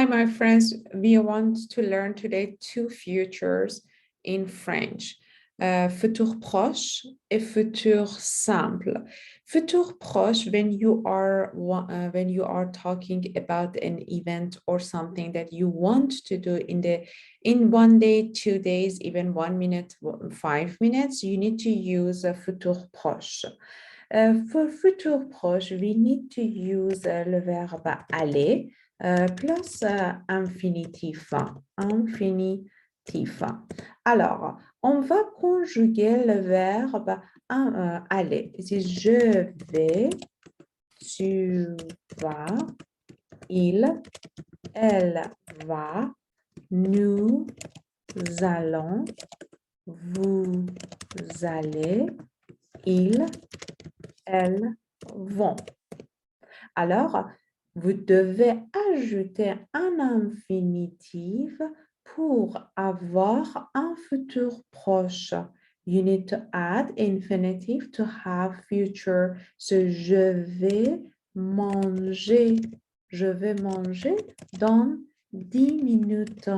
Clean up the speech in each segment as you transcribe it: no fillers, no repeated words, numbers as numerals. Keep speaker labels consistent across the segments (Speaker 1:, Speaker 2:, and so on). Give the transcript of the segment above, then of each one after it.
Speaker 1: Hi, my friends. We want to learn today two futures in French. Futur proche et futur simple. Futur proche, when you are talking about an event or something that you want to do in 1 day, 2 days, even 1 minute, 5 minutes, you need to use a futur proche. For futur proche, we need to use le verbe aller plus infinitif. Infinitif. Alors, on va conjuguer le verbe aller. Si je vais, tu vas, il, elle va, nous allons, vous allez, ils, elles vont. Alors, vous devez ajouter un infinitif pour avoir un futur proche. You need to add infinitive to have future. So, je vais manger. Je vais manger dans 10 minutes.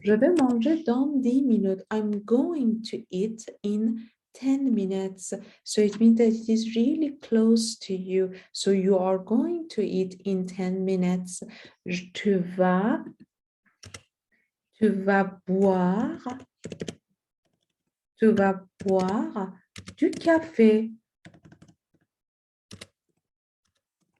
Speaker 1: Je vais manger dans 10 minutes. I'm going to eat in 10 minutes. So it means that it is really close to you. So you are going to eat in 10 minutes. Tu vas boire du café.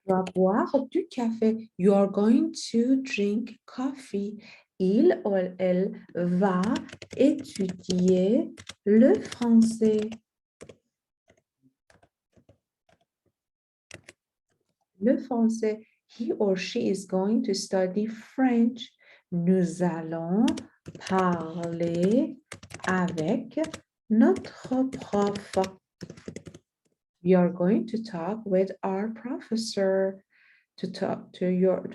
Speaker 1: Tu vas boire du café. You are going to drink coffee. Il ou elle va étudier le français. Le français. He or she is going to study French. Nous allons parler avec notre prof. We are going to talk with our professor. To talk to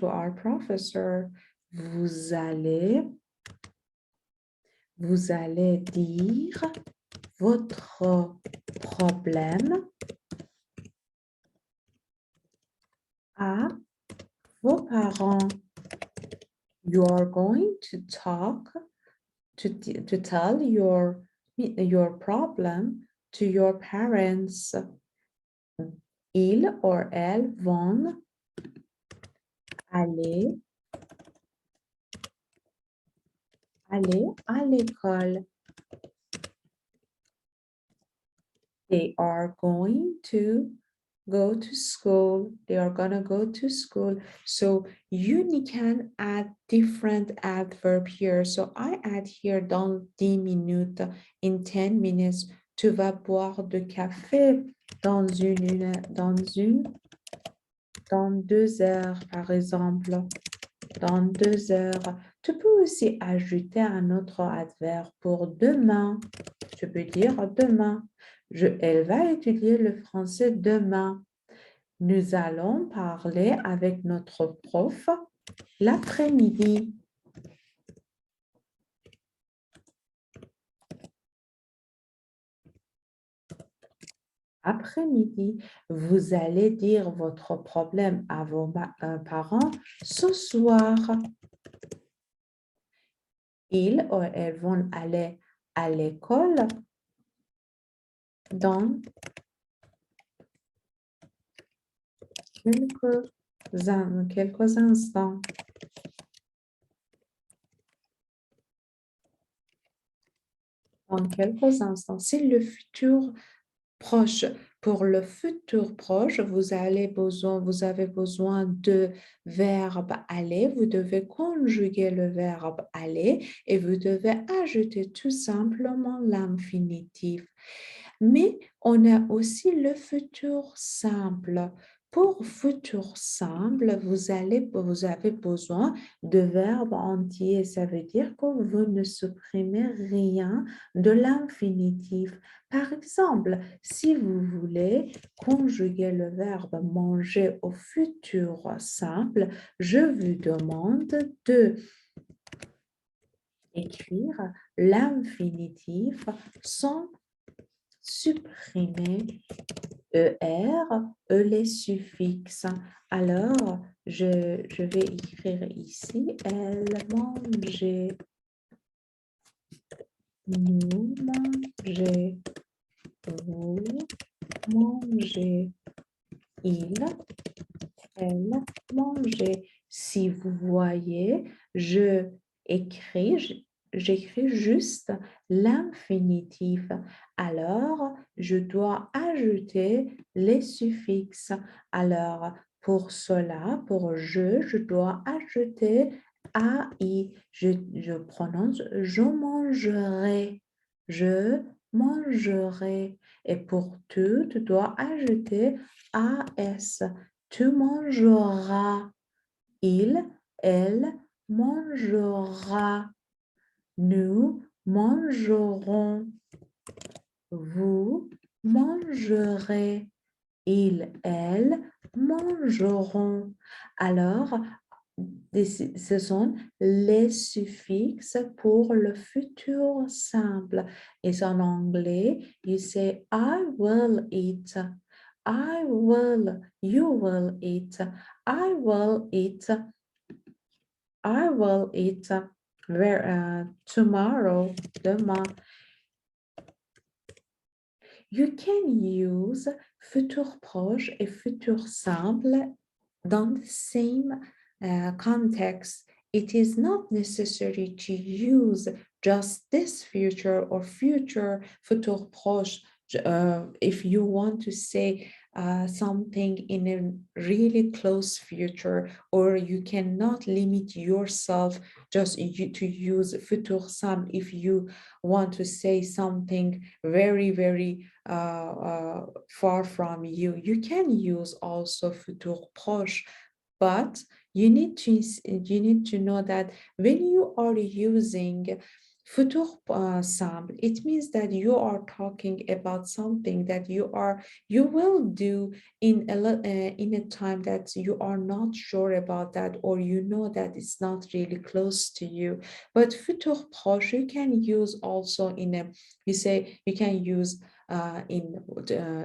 Speaker 1: our professor. Vous allez dire votre problème à vos parents. You are going to talk, to tell your problem to your parents. Ils or elles vont aller à l'école. They are going to go to school. They are gonna go to school. So you can add different adverb here. So I add here dans 10 minutes, in 10 minutes. Tu vas boire du café dans 2 heures, par exemple. Dans 2 heures. Tu peux aussi ajouter un autre adverbe pour demain. Tu peux dire demain. Elle va étudier le français demain. Nous allons parler avec notre prof l'après-midi. Après-midi, vous allez dire votre problème à vos parents ce soir. Ils ou elles vont aller à l'école dans quelques instants. Dans quelques instants. C'est le futur proche. Pour le futur proche, vous avez besoin de verbe aller. Vous devez conjuguer le verbe aller et vous devez ajouter tout simplement l'infinitif. Mais on a aussi le futur simple. Pour futur simple, vous avez besoin de verbes entiers. Ça veut dire que vous ne supprimez rien de l'infinitif. Par exemple, si vous voulez conjuguer le verbe manger au futur simple, je vous demande de écrire l'infinitif sans supprimer les suffixes. Alors, je vais écrire ici, elle mangeait, nous mangeait, vous mangez, il, elle mangeait. Si vous voyez, j'écris juste l'infinitif. Alors, je dois ajouter les suffixes. Alors, pour cela, pour je dois ajouter AI. Je prononce je mangerai. Je mangerai. Et pour tu dois ajouter AS. Tu mangeras. Il, elle mangera. Nous mangerons. Vous mangerez. Il, elle mangeront. Alors, ce sont les suffixes pour le futur simple. Et en anglais, you say I will eat. I will, you will eat. I will eat. I will eat tomorrow, demain. You can use futur proche et futur simple dans the same context. It is not necessary to use just this future or future proche if you want to say something in a really close future, or you cannot limit yourself just to use futur simple if you want to say something very, very far from you. You can use also futur proche, but you need to know that when you are using futur simple, it means that you are talking about something that you will do in a time that you are not sure about that, or you know that it's not really close to you. But futur proche you can use also you can use in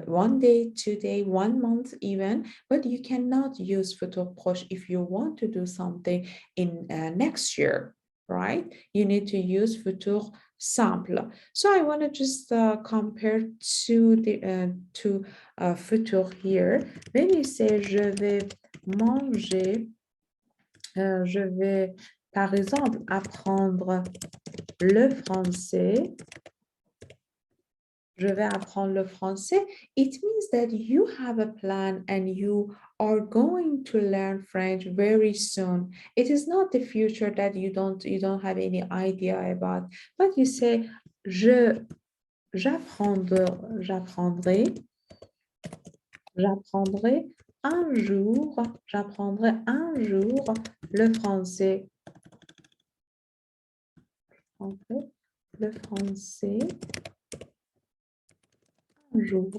Speaker 1: 1 day, 2 day, 1 month even, but you cannot use futur proche if you want to do something in next year, right? You need to use futur simple. So I want to just compare to futur here. When you say je vais manger, je vais par exemple apprendre le français. Je vais apprendre le français. It means that you have a plan and you are going to learn French very soon. It is not the future that you don't have any idea about, but you say j'apprendrai un jour, j'apprendrai un jour le français. Le français un jour.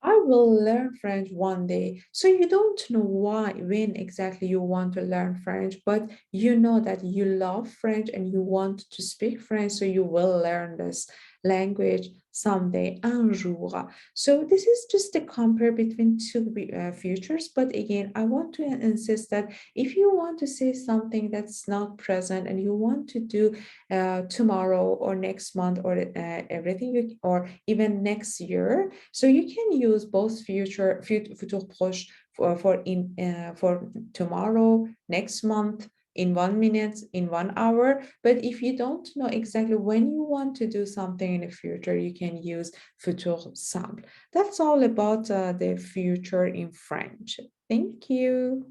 Speaker 1: I will learn French one day. So you don't know when exactly you want to learn French, but you know that you love French and you want to speak French, so you will learn this language someday, un jour. So this is just a compare between two futures. But again, I want to insist that if you want to say something that's not present and you want to do tomorrow or next month or everything, or even next year, so you can use both futur proche for tomorrow, next month, in 1 minute, in 1 hour. But if you don't know exactly when you want to do something in the future, you can use futur simple. That's all about the future in French. Thank you.